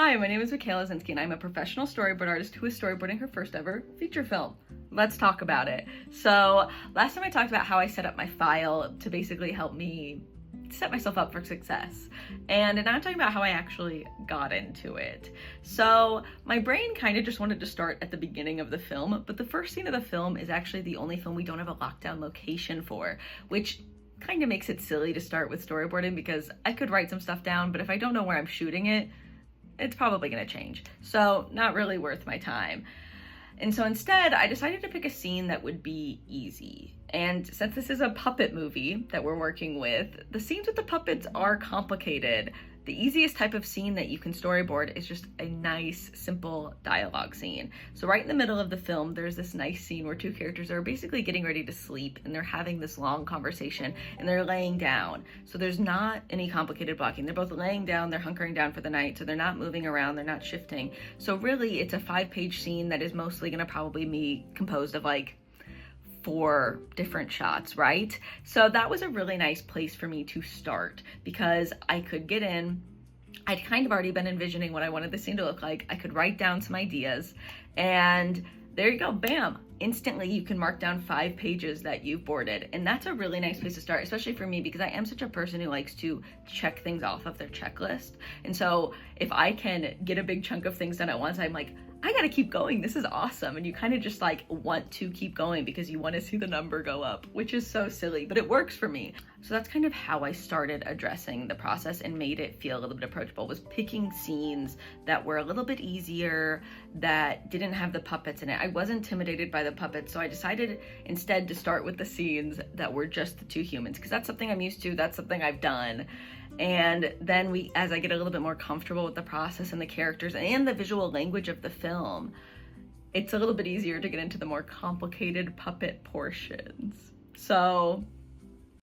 Hi, my name is Michaela Zinsky, and I'm a professional storyboard artist who is storyboarding her first ever feature film. Let's talk about it. So, last time I talked about how I set up my file to basically help me set myself up for success. And now I'm talking about how I actually got into it. So, my brain kind of just wanted to start at the beginning of the film, but the first scene of the film is actually the only film we don't have a lockdown location for, which kind of makes it silly to start with storyboarding because I could write some stuff down, but if I don't know where I'm shooting it, it's probably going to change. So not really worth my time. And so instead, I decided to pick a scene that would be easy. And since this is a puppet movie that we're working with, the scenes with the puppets are complicated. The easiest type of scene that you can storyboard is just a nice, simple dialogue scene. So right in the middle of the film, there's this nice scene where two characters are basically getting ready to sleep and they're having this long conversation and they're laying down. So there's not any complicated blocking. They're both laying down, they're hunkering down for the night, so they're not moving around, they're not shifting. So really, it's a 5-page scene that is mostly gonna probably be composed of like 4 different shots, right? So that was a really nice place for me to start because I could get in. I'd kind of already been envisioning what I wanted the scene to look like. I could write down some ideas and there you go, bam. Instantly you can mark down 5 pages that you've boarded. And that's a really nice place to start, especially for me because I am such a person who likes to check things off of their checklist. And so if I can get a big chunk of things done at once, I'm like, I gotta keep going, this is awesome. And you kind of just like want to keep going because you want to see the number go up, which is so silly, but it works for me. So that's kind of how I started addressing the process and made it feel a little bit approachable, was picking scenes that were a little bit easier, that didn't have the puppets in it. I was intimidated by the puppets, so I decided instead to start with the scenes that were just the 2 humans, because that's something I'm used to, that's something I've done. And then as I get a little bit more comfortable with the process and the characters and the visual language of the film, it's a little bit easier to get into the more complicated puppet portions. So